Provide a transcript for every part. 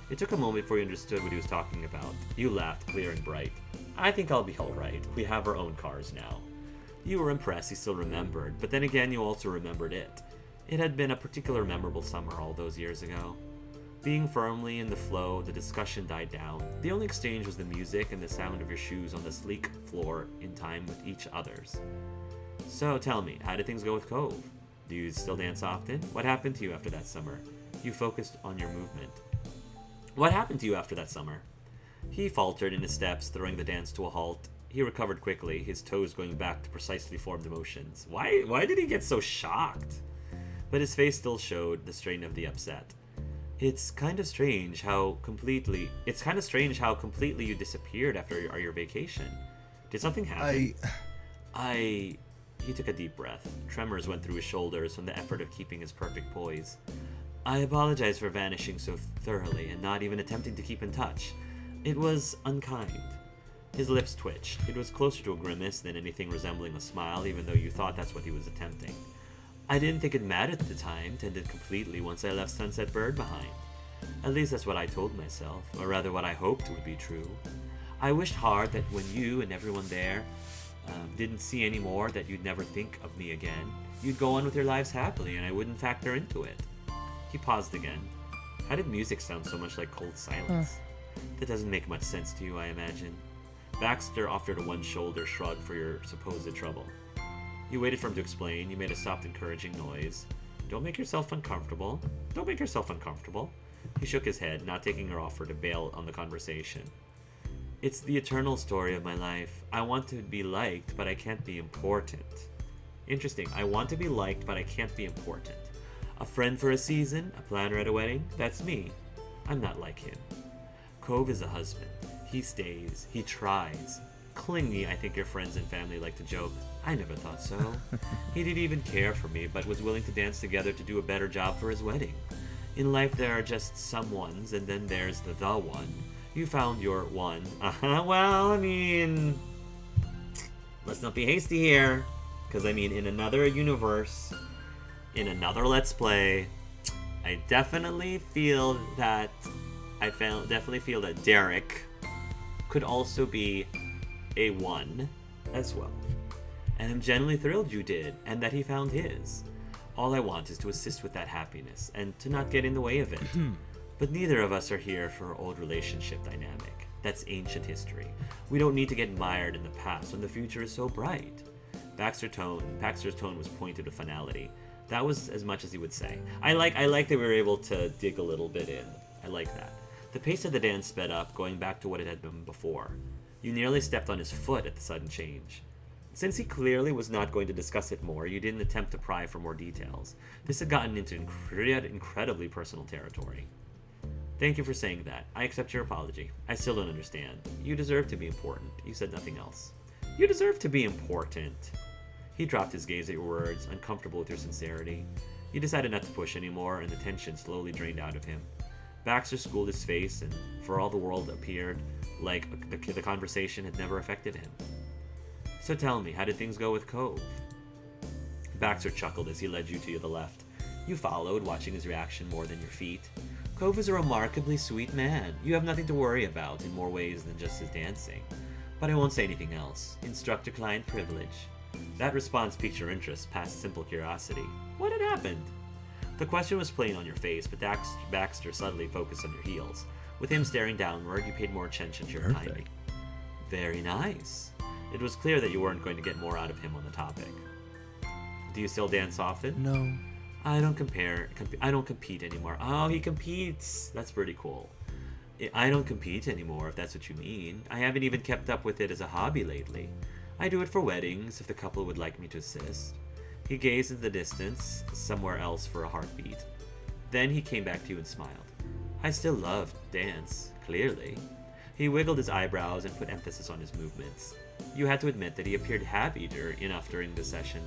It took a moment before you understood what he was talking about. You laughed, clear and bright. I think I'll be alright. We have our own cars now. You were impressed he still remembered, but then again you also remembered it. It had been a particular memorable summer all those years ago. Being firmly in the flow, the discussion died down. The only exchange was the music and the sound of your shoes on the sleek floor in time with each other's. So tell me, how did things go with Cove? Do you still dance often? What happened to you after that summer? You focused on your movement. What happened to you after that summer? He faltered in his steps, throwing the dance to a halt. He recovered quickly, his toes going back to precisely formed motions. Why did he get so shocked? But his face still showed the strain of the upset. It's kind of strange how completely you disappeared after your vacation. Did something happen? He took a deep breath. Tremors went through his shoulders from the effort of keeping his perfect poise. I apologize for vanishing so thoroughly and not even attempting to keep in touch. It was unkind. His lips twitched. It was closer to a grimace than anything resembling a smile, even though you thought that's what he was attempting. I didn't think it mattered at the time, tended completely once I left Sunset Bird behind. At least that's what I told myself, or rather what I hoped would be true. I wished hard that when you and everyone there didn't see any more, that you'd never think of me again. You'd go on with your lives happily, and I wouldn't factor into it. He paused again. How did music sound so much like cold silence? That doesn't make much sense to you, I imagine. Baxter offered a one-shoulder shrug for your supposed trouble. You waited for him to explain. You made a soft, encouraging noise. Don't make yourself uncomfortable. Don't make yourself uncomfortable. He shook his head, not taking her offer to bail on the conversation. It's the eternal story of my life. I want to be liked, but I can't be important. Interesting. I want to be liked, but I can't be important. A friend for a season, a planner at a wedding, that's me. I'm not like him. Cove is a husband. He stays. He tries. Clingy, I think your friends and family like to joke. I never thought so. He didn't even care for me, but was willing to dance together to do a better job for his wedding. In life, there are just some ones, and then there's the one. You found your one. Well, I mean, let's not be hasty here. Because, I mean, in another universe, in another Let's Play, I definitely feel that Derek could also be a one as well. And I'm genuinely thrilled you did, and that he found his. All I want is to assist with that happiness, and to not get in the way of it. But neither of us are here for old relationship dynamic. That's ancient history. We don't need to get mired in the past when the future is so bright. Baxter's tone was pointed with finality. That was as much as he would say. I like that we were able to dig a little bit in. I like that. The pace of the dance sped up, going back to what it had been before. You nearly stepped on his foot at the sudden change. Since he clearly was not going to discuss it more, you didn't attempt to pry for more details. This had gotten into incredibly personal territory. Thank you for saying that. I accept your apology. I still don't understand. You deserve to be important. You said nothing else. You deserve to be important. He dropped his gaze at your words, uncomfortable with your sincerity. You decided not to push anymore, and the tension slowly drained out of him. Baxter schooled his face, and for all the world appeared like the conversation had never affected him. So tell me, how did things go with Cove? Baxter chuckled as he led you to the left. You followed, watching his reaction more than your feet. Cove is a remarkably sweet man. You have nothing to worry about in more ways than just his dancing. But I won't say anything else. Instructor-client privilege. That response piqued your interest past simple curiosity. What had happened? The question was plain on your face, but Baxter suddenly focused on your heels. With him staring downward, you paid more attention to your timing. Very nice. It was clear that you weren't going to get more out of him on the topic. Do you still dance often? No. I don't compete anymore. Oh, he competes. That's pretty cool. I don't compete anymore, if that's what you mean. I haven't even kept up with it as a hobby lately. I do it for weddings, if the couple would like me to assist. He gazed into the distance, somewhere else for a heartbeat. Then he came back to you and smiled. I still love dance, clearly. He wiggled his eyebrows and put emphasis on his movements. You had to admit that he appeared happy enough during the session.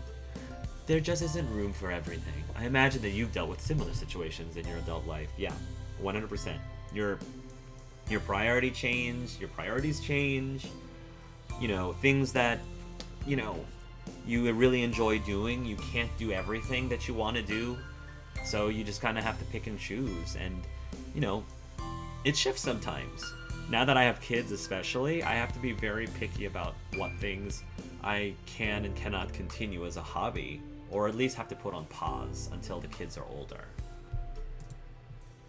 There just isn't room for everything. I imagine that you've dealt with similar situations in your adult life. Yeah, 100%. Your priorities change. You know, things that, you know, you really enjoy doing. You can't do everything that you want to do. So you just kind of have to pick and choose. And, you know, It shifts sometimes. Now that I have kids especially, I have to be very picky about what things I can and cannot continue as a hobby, or at least have to put on pause until the kids are older.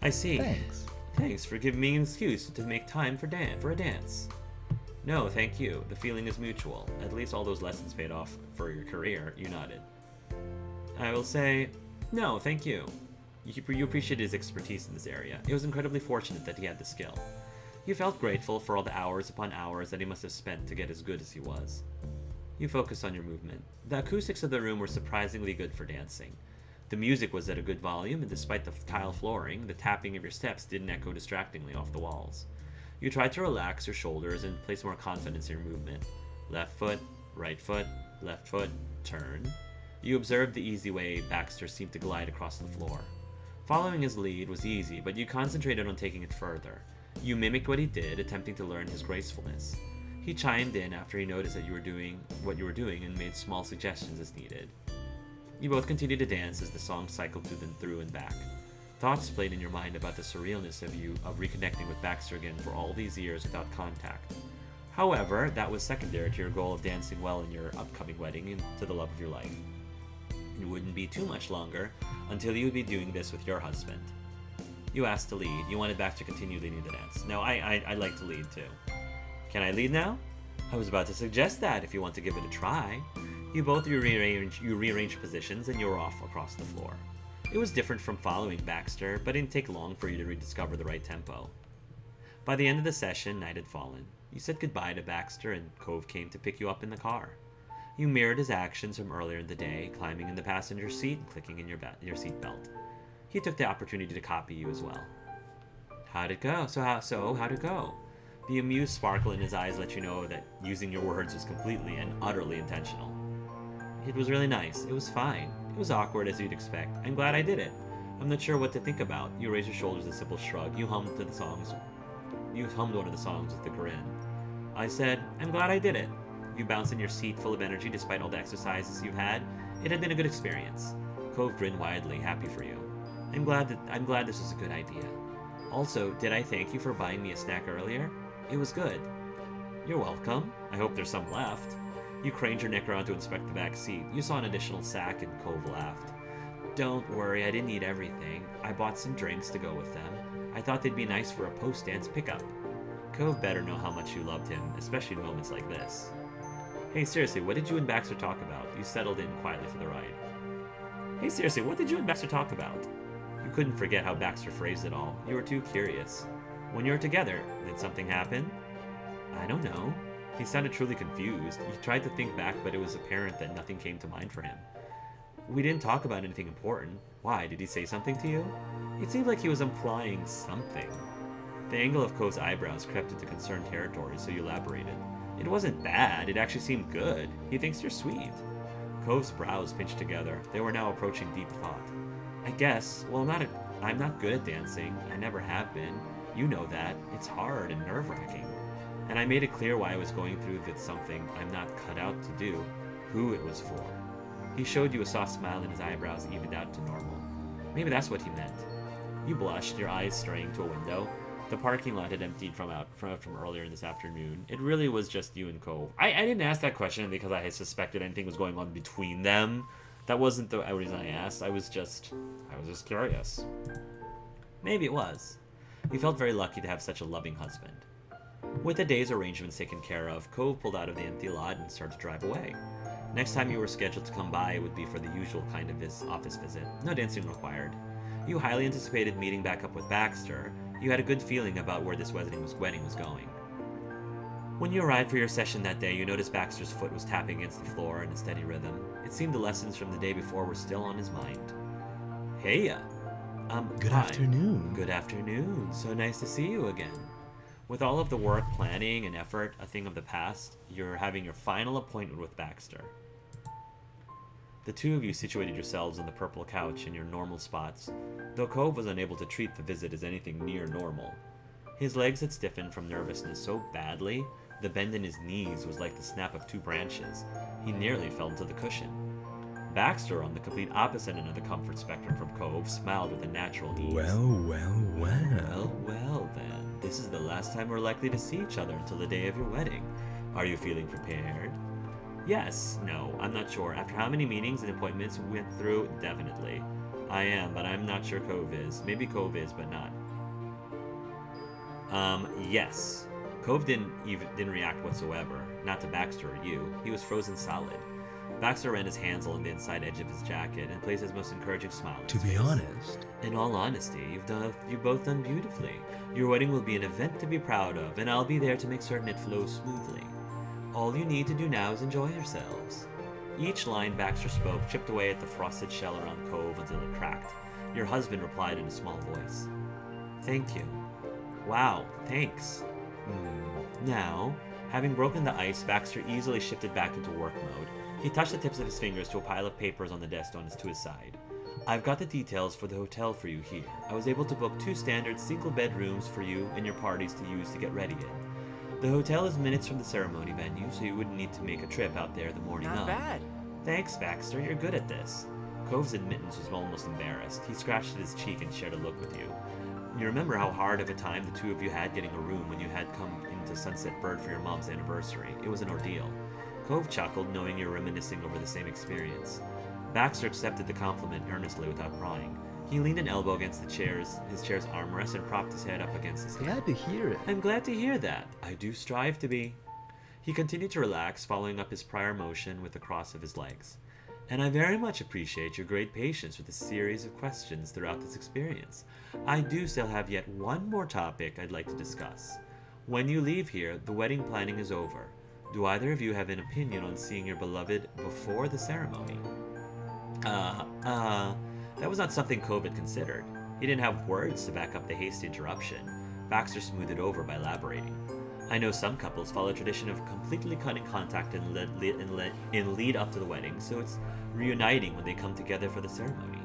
I see. Thanks. Thanks for giving me an excuse to make time for a dance. No, thank you. The feeling is mutual. At least all those lessons paid off for your career, you nodded. I will say, no, thank you. You appreciated his expertise in this area. It was incredibly fortunate that he had the skill. You felt grateful for all the hours upon hours that he must have spent to get as good as he was. You focused on your movement. The acoustics of the room were surprisingly good for dancing. The music was at a good volume, and despite the tile flooring, the tapping of your steps didn't echo distractingly off the walls. You tried to relax your shoulders and place more confidence in your movement. Left foot, left foot, turn. You observed the easy way Baxter seemed to glide across the floor. Following his lead was easy, but you concentrated on taking it further. You mimicked what he did, attempting to learn his gracefulness. He chimed in after he noticed that you were doing what you were doing and made small suggestions as needed. You both continued to dance as the song cycled through and back. Thoughts played in your mind about the surrealness of reconnecting with Baxter again for all these years without contact. However, that was secondary to your goal of dancing well in your upcoming wedding and to the love of your life. It wouldn't be too much longer until you would be doing this with your husband. You asked to lead. You wanted Baxter to continue leading the dance. No, I like to lead too. Can I lead now? I was about to suggest that if you want to give it a try. You both rearranged positions and you were off across the floor. It was different from following Baxter, but it didn't take long for you to rediscover the right tempo. By the end of the session, night had fallen. You said goodbye to Baxter and Cove came to pick you up in the car. You mirrored his actions from earlier in the day, climbing in the passenger seat and clicking in your seatbelt. He took the opportunity to copy you as well. How'd it go? How'd it go? The amused sparkle in his eyes let you know that using your words was completely and utterly intentional. It was really nice. It was fine. It was awkward as you'd expect. I'm glad I did it. I'm not sure what to think about. You raised your shoulders with a simple shrug. You hummed one of the songs with a grin. I said, I'm glad I did it. You bounced in your seat full of energy despite all the exercises you've had. It had been a good experience. Cove grinned widely, happy for you. I'm glad this was a good idea. Also, did I thank you for buying me a snack earlier? It was good. You're welcome. I hope there's some left. You craned your neck around to inspect the back seat. You saw an additional sack and Cove laughed. Don't worry, I didn't eat everything. I bought some drinks to go with them. I thought they'd be nice for a post-dance pickup. Cove better know how much you loved him, especially in moments like this. Hey, seriously, what did you and Baxter talk about? You settled in quietly for the ride. Hey, seriously, what did you and Baxter talk about? You couldn't forget how Baxter phrased it all. You were too curious. When you were together, did something happen? I don't know. He sounded truly confused. He tried to think back, but it was apparent that nothing came to mind for him. We didn't talk about anything important. Why? Did he say something to you? It seemed like he was implying something. The angle of Cove's eyebrows crept into concerned territory, so you elaborated. It wasn't bad. It actually seemed good. He thinks you're sweet. Cove's brows pinched together. They were now approaching deep thought. I guess. Well, I'm not good at dancing. I never have been. You know that. It's hard and nerve-wracking. And I made it clear why I was going through with something I'm not cut out to do, who it was for. He showed you a soft smile and his eyebrows evened out to normal. Maybe that's what he meant. You blushed, your eyes straying to a window. The parking lot had emptied from earlier in this afternoon. It really was just you and Cove. I didn't ask that question because I had suspected anything was going on between them. That wasn't the reason I asked. I was just curious. Maybe it was. You felt very lucky to have such a loving husband. With the day's arrangements taken care of, Cove pulled out of the empty lot and started to drive away. Next time you were scheduled to come by, it would be for the usual kind of office visit. No dancing required. You highly anticipated meeting back up with Baxter. You had a good feeling about where this wedding was going. When you arrived for your session that day, you noticed Baxter's foot was tapping against the floor in a steady rhythm. It seemed the lessons from the day before were still on his mind. Hey, Good hi. afternoon. Good afternoon. So nice to see you again. With all of the work, planning, and effort a thing of the past, you're having your final appointment with Baxter. The two of you situated yourselves on the purple couch in your normal spots, though Cove was unable to treat the visit as anything near normal. His legs had stiffened from nervousness so badly, the bend in his knees was like the snap of two branches. He nearly fell into the cushion. Baxter, on the complete opposite end of the comfort spectrum from Cove, smiled with a natural ease. Well. Well, then. this is the last time we're likely to see each other until the day of your wedding. Are you feeling prepared? Yes, no, I'm not sure. After how many meetings and appointments we went through, definitely. I am, but I'm not sure Cove is. Maybe Cove is, but not. Yes. Cove didn't react whatsoever. Not to Baxter or you. He was frozen solid. Baxter ran his hands along the inside edge of his jacket and placed his most encouraging smile on To his be face. honest, In all honesty, you've both done beautifully. Your wedding will be an event to be proud of, and I'll be there to make certain it flows smoothly. All you need to do now is enjoy yourselves. Each line Baxter spoke chipped away at the frosted shell around Cove until it cracked. Your husband replied in a small voice. Thank you. Wow, thanks. Now, having broken the ice, Baxter easily shifted back into work mode. He touched the tips of his fingers to a pile of papers on the desk to his side. I've got the details for the hotel for you here. I was able to book 2 standard single-bed rooms for you and your parties to use to get ready in. The hotel is minutes from the ceremony venue, so you wouldn't need to make a trip out there the morning of. Not bad. Thanks, Baxter. You're good at this. Cove's admittance was almost embarrassed. He scratched at his cheek and shared a look with you. You remember how hard of a time the two of you had getting a room when you had come into Sunset Bird for your mom's anniversary. It was an ordeal. Cove chuckled, knowing you were reminiscing over the same experience. Baxter accepted the compliment earnestly without prying. He leaned an elbow against his chair's armrest and propped his head up against his glad to hear it. I'm glad to hear that. I do strive to be. He continued to relax, following up his prior motion with the cross of his legs. And I very much appreciate your great patience with a series of questions throughout this experience. I do still have yet one more topic I'd like to discuss. When you leave here, the wedding planning is over. Do either of you have an opinion on seeing your beloved before the ceremony? That was not something Cove had considered. He didn't have words to back up the hasty interruption. Baxter smoothed it over by elaborating. I know some couples follow a tradition of completely cutting contact in lead up to the wedding, so it's reuniting when they come together for the ceremony.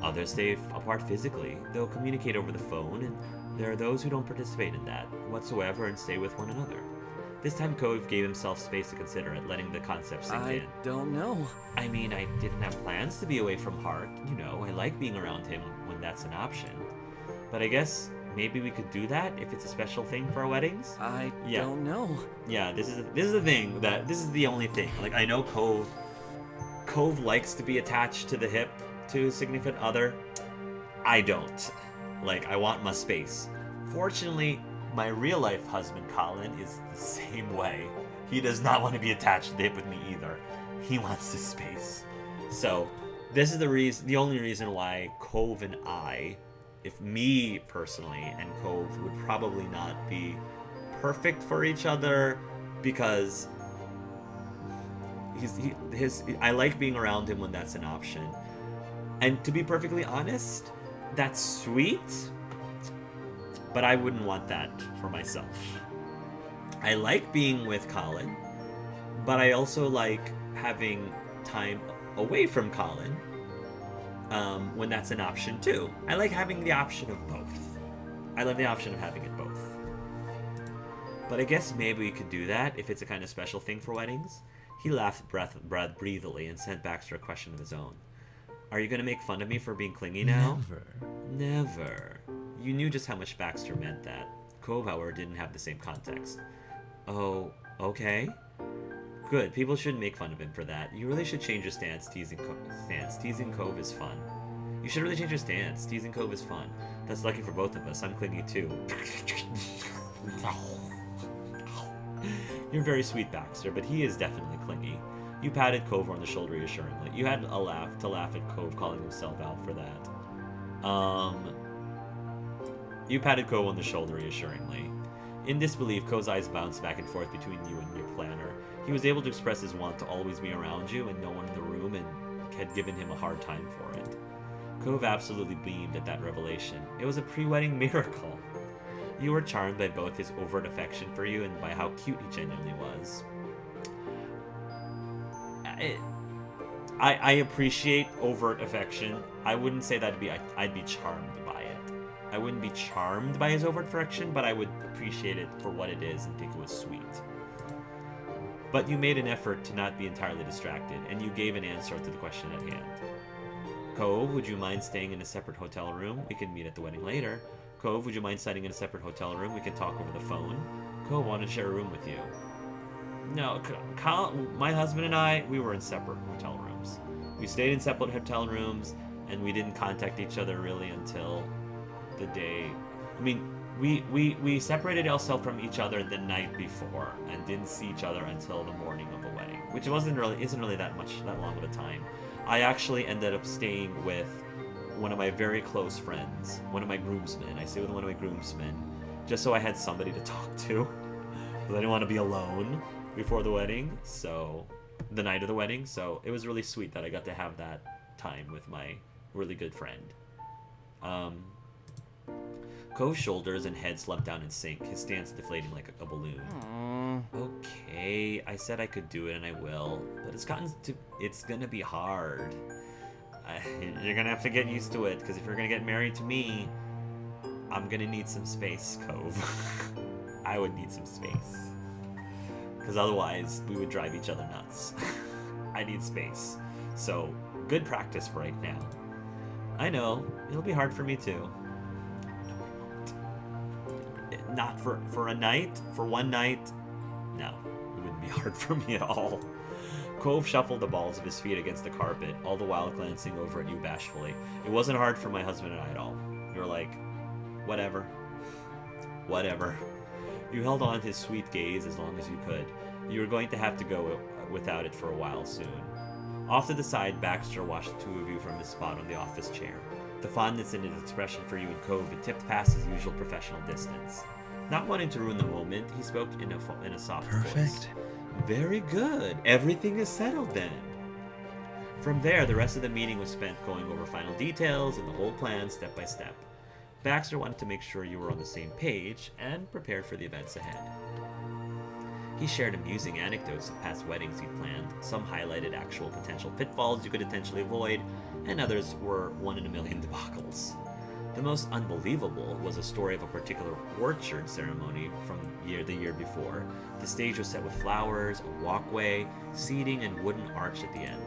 Others stay apart physically. They'll communicate over the phone, and there are those who don't participate in that whatsoever and stay with one another. This time Cove gave himself space to consider it, letting the concept sink in. I don't know. I mean, I didn't have plans to be away from Hart. You know, I like being around him when that's an option. But I guess maybe we could do that if it's a special thing for our weddings? I Yeah. don't know. Yeah, this is the thing, this is the only thing. Like, I know Cove likes to be attached to the hip to his significant other. I don't. Like, I want my space. Fortunately, my real life husband, Colin, is the same way. He does not want to be attached to the hip with me either. He wants his space. So, this is the only reason why Cove and I, if me personally and Cove would probably not be perfect for each other, because I like being around him when that's an option. And to be perfectly honest, that's sweet, but I wouldn't want that for myself. I like being with Colin, but I also like having time away from Colin when that's an option too. I like having the option of both. I love the option of having it both. But I guess maybe we could do that if it's a kind of special thing for weddings. He laughed breathily and sent Baxter a question of his own. Are you going to make fun of me for being clingy now? Never. You knew just how much Baxter meant that. Cove, however, didn't have the same context. Oh, okay. Good. People shouldn't make fun of him for that. You really should change your stance. Teasing Cove is fun. You should really change your stance. Teasing Cove is fun. That's lucky for both of us. I'm clingy too. You're very sweet, Baxter, but he is definitely clingy. You patted Cove on the shoulder reassuringly. You had a laugh at Cove calling himself out for that. You patted Cove on the shoulder reassuringly. In disbelief, Cove's eyes bounced back and forth between you and your planner. He was able to express his want to always be around you and no one in the room, and had given him a hard time for it. Cove absolutely beamed at that revelation. It was a pre-wedding miracle. You were charmed by both his overt affection for you and by how cute he genuinely was. I appreciate overt affection. I wouldn't say that'd be I'd be charmed by it. I wouldn't be charmed by his overt affection, but I would appreciate it for what it is and think it was sweet. But you made an effort to not be entirely distracted, and you gave an answer to the question at hand. Cove, would you mind staying in a separate hotel room? We can meet at the wedding later. Cove, would you mind setting in a separate hotel room? We can talk over the phone. Cove wanted to share a room with you. No, my husband and I, we were in separate hotel rooms. We stayed in separate hotel rooms, and we didn't contact each other really until the day. I mean, we separated ourselves from each other the night before and didn't see each other until the morning of the wedding, which isn't really that long of a time. I actually ended up staying with one of my very close friends, one of my groomsmen. I stayed with one of my groomsmen just so I had somebody to talk to, because I didn't want to be alone before the wedding. So the night of the wedding. So it was really sweet that I got to have that time with my really good friend. Cove's shoulders and head slumped down in sync, his stance deflating like a balloon. Aww. Okay, I said I could do it and I will, but it's gonna be hard. You're gonna have to get used to it, because if you're gonna get married to me, I'm gonna need some space, Cove. I would need some space. Because otherwise, we would drive each other nuts. I need space. So, good practice for right now. I know, it'll be hard for me too. Not for a night, for one night, no, it wouldn't be hard for me at all. Cove shuffled the balls of his feet against the carpet, all the while glancing over at you bashfully. It wasn't hard for my husband and I at all. You were like, whatever. Whatever. You held on his sweet gaze as long as you could. You were going to have to go without it for a while soon. Off to the side, Baxter watched the two of you from his spot on the office chair. The fondness in his expression for you and Cove had tipped past his usual professional distance. Not wanting to ruin the moment, he spoke in a soft voice. Perfect. Very good. Everything is settled then. From there, the rest of the meeting was spent going over final details and the whole plan step by step. Baxter wanted to make sure you were on the same page and prepared for the events ahead. He shared amusing anecdotes of past weddings he'd planned. Some highlighted actual potential pitfalls you could intentionally avoid, and others were one-in-a-million debacles. The most unbelievable was a story of a particular orchard ceremony from the year before. The stage was set with flowers, a walkway, seating, and wooden arch at the end.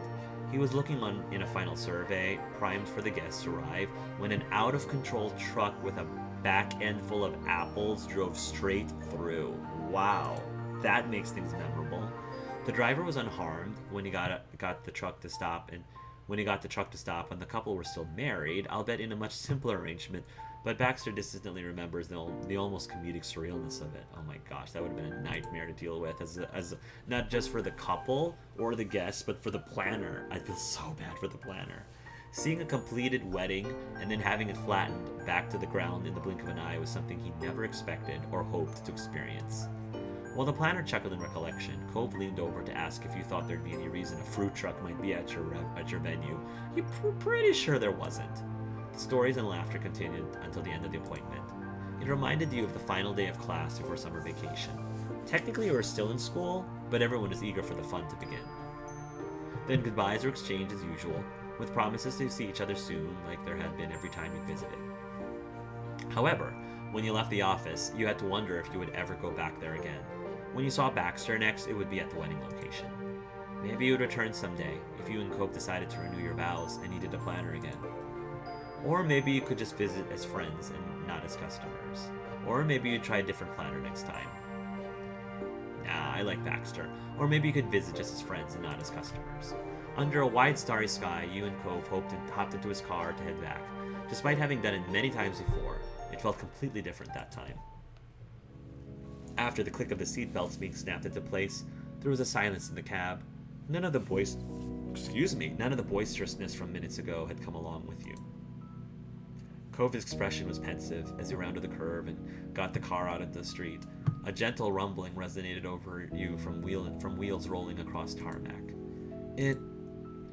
He was looking on in a final survey, primed for the guests to arrive, when an out-of-control truck with a back end full of apples drove straight through. Wow, that makes things memorable. The driver was unharmed when he got the truck to stop, and when he got the truck to stop and the couple were still married, albeit in a much simpler arrangement, but Baxter distantly remembers the almost comedic surrealness of it. Oh my gosh, that would have been a nightmare to deal with, as not just for the couple or the guests, but for the planner. I feel so bad for the planner. Seeing a completed wedding and then having it flattened back to the ground in the blink of an eye was something he never expected or hoped to experience. While the planner chuckled in recollection, Cove leaned over to ask if you thought there'd be any reason a fruit truck might be at your venue. You were pretty sure there wasn't. The stories and laughter continued until the end of the appointment. It reminded you of the final day of class before summer vacation. Technically you were still in school, but everyone was eager for the fun to begin. Then goodbyes were exchanged as usual, with promises to see each other soon, like there had been every time you visited. However, when you left the office, you had to wonder if you would ever go back there again. When you saw Baxter next, it would be at the wedding location. Maybe you would return someday, if you and Cope decided to renew your vows and needed a planner again. Or maybe you could just visit as friends and not as customers. Or maybe you'd try a different planner next time. Nah, I like Baxter. Or maybe you could visit just as friends and not as customers. Under a wide starry sky, you and Cove hopped into his car to head back. Despite having done it many times before, it felt completely different that time. After the click of the seatbelts being snapped into place, there was a silence in the cab. None of the boisterousness from minutes ago had come along with you. Cove's expression was pensive as he rounded the curve and got the car out of the street. A gentle rumbling resonated over you from wheels rolling across tarmac.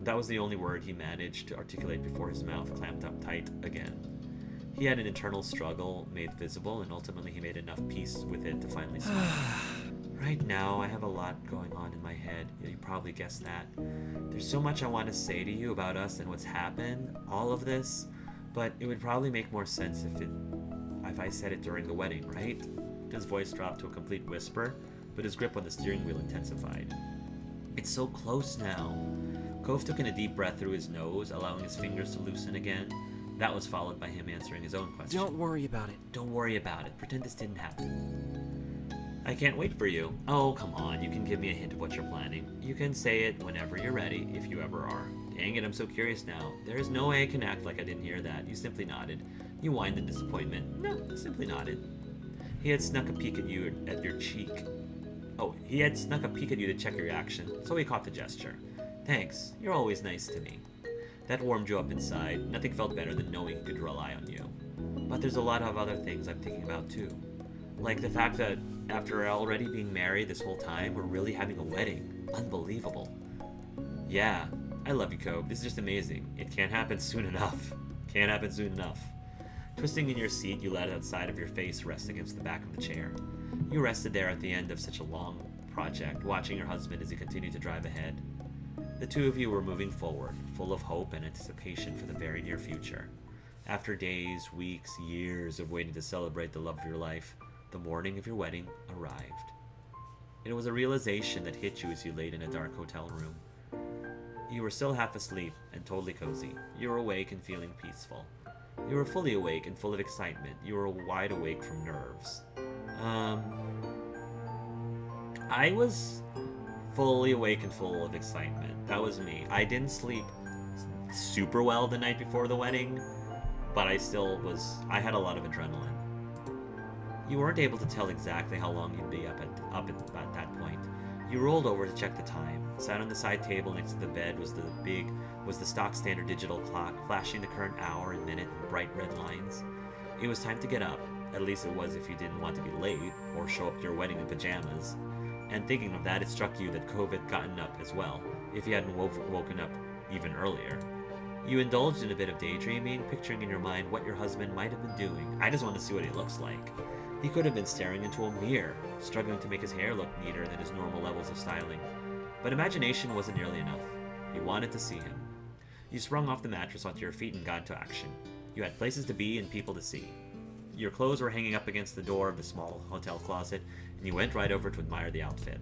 That was the only word he managed to articulate before his mouth clamped up tight again. He had an internal struggle made visible, and ultimately he made enough peace with it to finally smile. Right now, I have a lot going on in my head. You probably guessed that. There's so much I want to say to you about us and what's happened, all of this, but it would probably make more sense if I said it during the wedding, right? His voice dropped to a complete whisper, but his grip on the steering wheel intensified. It's so close now. Cove took in a deep breath through his nose, allowing his fingers to loosen again. That was followed by him answering his own question. Don't worry about it. Don't worry about it. Pretend this didn't happen. I can't wait for you. Oh, come on. You can give me a hint of what you're planning. You can say it whenever you're ready, if you ever are. Dang it, I'm so curious now. There is no way I can act like I didn't hear that. You simply nodded. You whined in disappointment. No, simply nodded. He had snuck a peek at you at your cheek. Oh, he had snuck a peek at you to check your reaction, so he caught the gesture. Thanks. You're always nice to me. That warmed you up inside. Nothing felt better than knowing he could rely on you. But there's a lot of other things I'm thinking about too. Like the fact that after already being married this whole time, we're really having a wedding. Unbelievable. Yeah, I love you, Cobe. This is just amazing. It can't happen soon enough. Can't happen soon enough. Twisting in your seat, you let outside of your face rest against the back of the chair. You rested there at the end of such a long project, watching your husband as he continued to drive ahead. The two of you were moving forward, full of hope and anticipation for the very near future. After days, weeks, years of waiting to celebrate the love of your life, the morning of your wedding arrived. It was a realization that hit you as you laid in a dark hotel room. You were still half asleep and totally cozy. You were awake and feeling peaceful. You were fully awake and full of excitement. You were wide awake from nerves. I was fully awake and full of excitement. That was me. I didn't sleep super well the night before the wedding, but I had a lot of adrenaline. You weren't able to tell exactly how long you'd be up at that point. You rolled over to check the time. Sat on the side table next to the bed was the stock standard digital clock, flashing the current hour and minute in bright red lines. It was time to get up. At least it was if you didn't want to be late or show up to your wedding in pajamas. And thinking of that, it struck you that Cove had gotten up as well, if he hadn't woken up even earlier. You indulged in a bit of daydreaming, picturing in your mind what your husband might have been doing. I just want to see what he looks like. He could have been staring into a mirror, struggling to make his hair look neater than his normal levels of styling. But imagination wasn't nearly enough. You wanted to see him. You sprung off the mattress onto your feet and got into action. You had places to be and people to see. Your clothes were hanging up against the door of the small hotel closet, and you went right over to admire the outfit.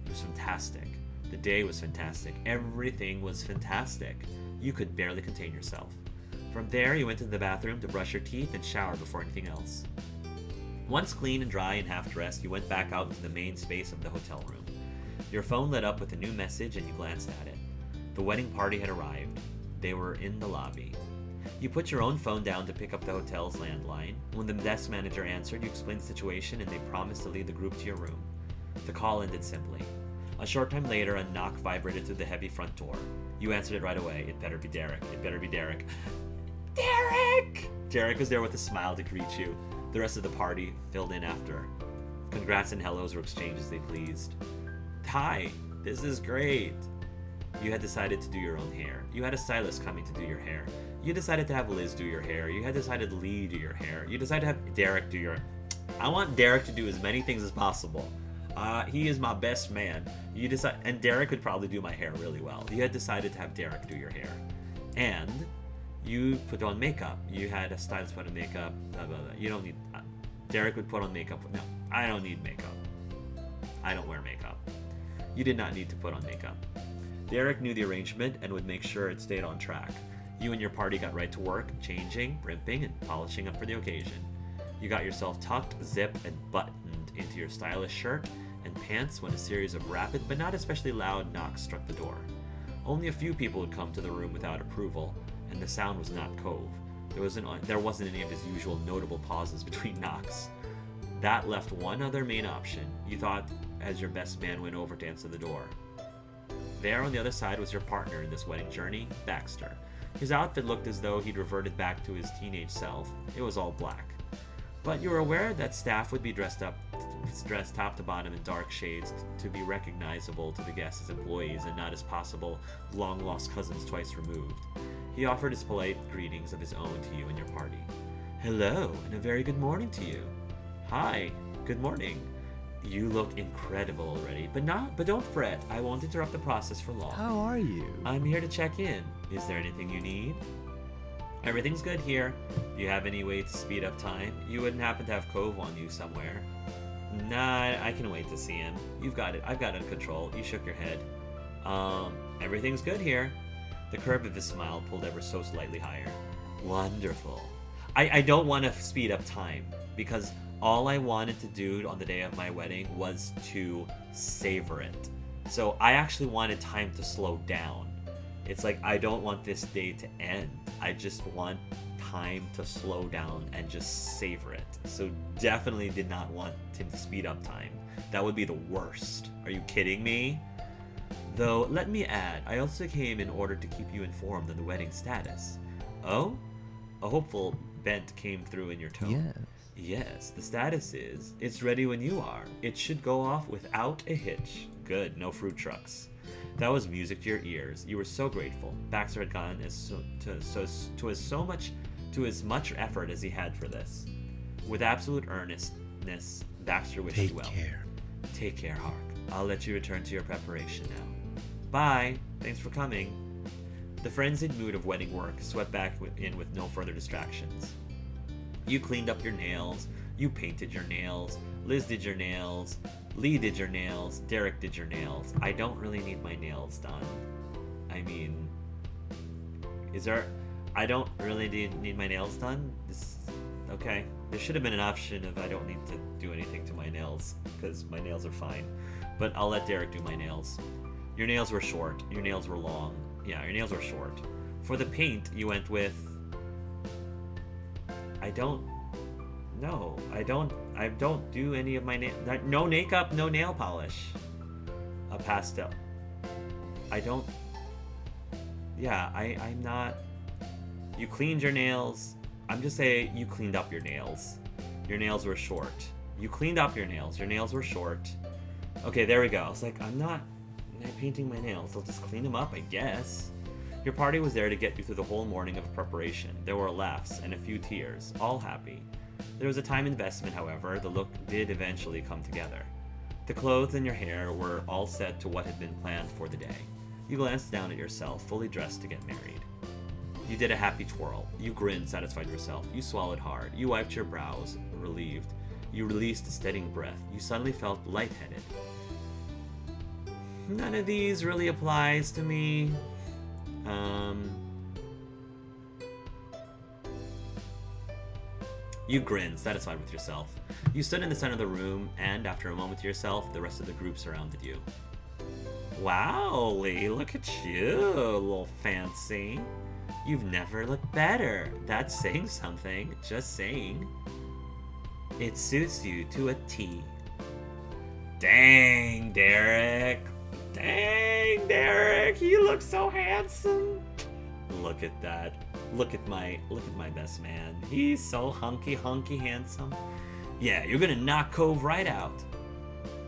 It was fantastic. The day was fantastic. Everything was fantastic. You could barely contain yourself. From there, you went to the bathroom to brush your teeth and shower before anything else. Once clean and dry and half dressed, you went back out into the main space of the hotel room. Your phone lit up with a new message and you glanced at it. The wedding party had arrived. They were in the lobby. You put your own phone down to pick up the hotel's landline. When the desk manager answered, you explained the situation and they promised to lead the group to your room. The call ended simply. A short time later, a knock vibrated through the heavy front door. You answered it right away. It better be Derek. It better be Derek. Derek! Derek was there with a smile to greet you. The rest of the party filled in after. Congrats and hellos were exchanged as they pleased. Hi, this is great. You had decided to do your own hair. You had a stylist coming to do your hair. You decided to have Liz do your hair. You had decided Lee do your hair. You decided to have Derek do your... I want Derek to do as many things as possible. He is my best man. And Derek could probably do my hair really well. You had decided to have Derek do your hair. And you put on makeup. You had a stylist put on makeup. Blah, blah, blah. You don't need... Derek would put on makeup. No, I don't need makeup. I don't wear makeup. You did not need to put on makeup. Derek knew the arrangement and would make sure it stayed on track. You and your party got right to work, changing, rimping, and polishing up for the occasion. You got yourself tucked, zipped, and buttoned into your stylish shirt and pants when a series of rapid but not especially loud knocks struck the door. Only a few people would come to the room without approval, and the sound was not Cove. There wasn't any of his usual notable pauses between knocks. That left one other main option, you thought, as your best man went over to answer the door. There on the other side was your partner in this wedding journey, Baxter. His outfit looked as though he'd reverted back to his teenage self. It was all black. But you were aware that staff would be dressed top to bottom in dark shades to be recognizable to the guests as employees and not as possible long-lost cousins twice removed. He offered his polite greetings of his own to you and your party. Hello, and a very good morning to you. Hi, good morning. You look incredible already, but don't fret. I won't interrupt the process for long. How are you? I'm here to check in. Is there anything you need? Everything's good here. Do you have any way to speed up time? You wouldn't happen to have Cove on you somewhere? Nah, I can wait to see him. You've got it. I've got it under control. You shook your head. Everything's good here. The curve of his smile pulled ever so slightly higher. Wonderful. I don't want to speed up time because all I wanted to do on the day of my wedding was to savor it. So I actually wanted time to slow down. It's like I don't want this day to end. I just want time to slow down and just savor it. So definitely did not want him to speed up time. That would be the worst. Are you kidding me? Though, let me add, I also came in order to keep you informed of the wedding status. Oh? A hopeful bent came through in your tone. Yes. Yes, the status is, it's ready when you are. It should go off without a hitch. Good, no fruit trucks. That was music to your ears. You were so grateful. Baxter had gone to as much effort as he had for this. With absolute earnestness, Baxter wished you well. Take care, Hark. I'll let you return to your preparation now. Bye. Thanks for coming. The frenzied mood of wedding work swept back in with no further distractions. You cleaned up your nails. You painted your nails. Liz did your nails. Lee did your nails. Derek did your nails. I don't really need my nails done. I mean, I don't really need my nails done? Okay. There should have been an option of I don't need to do anything to my nails, because my nails are fine. But I'll let Derek do my nails. Your nails were short. Your nails were long. Yeah, your nails were short. For the paint, you went with... I don't do any of my no makeup, no nail polish. A pastel. I'm not... You cleaned your nails. I'm just saying you cleaned up your nails. Your nails were short. You cleaned up your nails. Your nails were short. Okay, there we go. I was like, I'm not painting my nails. I'll just clean them up, I guess. Your party was there to get you through the whole morning of preparation. There were laughs and a few tears, all happy. There was a time investment, however. The look did eventually come together. The clothes and your hair were all set to what had been planned for the day. You glanced down at yourself, fully dressed to get married. You did a happy twirl. You grinned, satisfied yourself. You swallowed hard. You wiped your brows, relieved. You released a steadying breath. You suddenly felt lightheaded. None of these really applies to me. You grinned, satisfied with yourself. You stood in the center of the room, and after a moment to yourself, the rest of the group surrounded you. Wow, Lee, look at you, little fancy. You've never looked better. That's saying something, just saying. It suits you to a T. Dang, Derek. Dang, Derek, you look so handsome. Look at that. Look at my best man. He's so hunky handsome. Yeah, you're gonna knock Cove right out.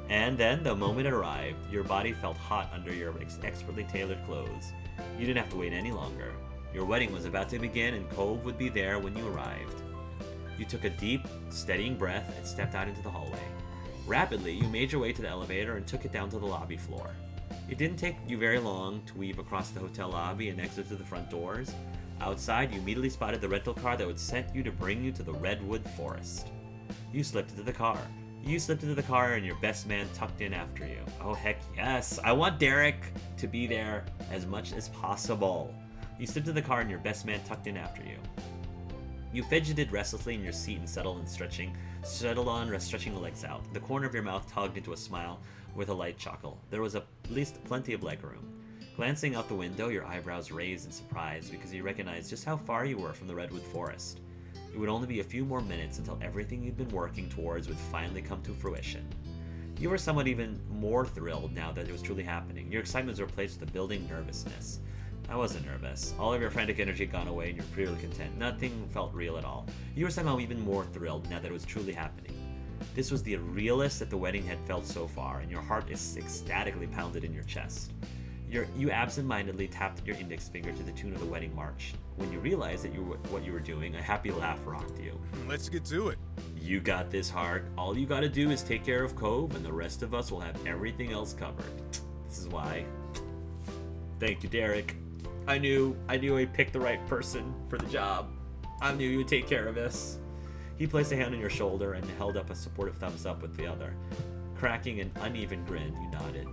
And then the moment arrived. Your body felt hot under your expertly tailored clothes. You didn't have to wait any longer. Your wedding was about to begin and Cove would be there when you arrived. You took a deep, steadying breath and stepped out into the hallway. Rapidly, you made your way to the elevator and took it down to the lobby floor. It didn't take you very long to weave across the hotel lobby and exit to the front doors. Outside, you immediately spotted the rental car that would set you to bring you to the Redwood Forest. You slipped into the car. And your best man tucked in after you. Oh, heck yes. I want Derek to be there as much as possible. You slipped into the car and your best man tucked in after you. You fidgeted restlessly in your seat and settled on stretching the legs out. The corner of your mouth tugged into a smile with a light chuckle. There was at least plenty of legroom. Glancing out the window, your eyebrows raised in surprise because you recognized just how far you were from the Redwood Forest. It would only be a few more minutes until everything you'd been working towards would finally come to fruition. You were somewhat even more thrilled now that it was truly happening. Your excitement was replaced with a building nervousness. I wasn't nervous. All of your frantic energy had gone away and you're purely content. Nothing felt real at all. You were somehow even more thrilled now that it was truly happening. This was the realest that the wedding had felt so far, and your heart is ecstatically pounded in your chest. You absent-mindedly tapped your index finger to the tune of the wedding march. When you realized that what you were doing, a happy laugh rocked you. Let's get to it. You got this, Hark. All you gotta do is take care of Cove, and the rest of us will have everything else covered. This is why. Thank you, Derek. I knew I picked the right person for the job. I knew you would take care of this. He placed a hand on your shoulder and held up a supportive thumbs up with the other. Cracking an uneven grin, you nodded.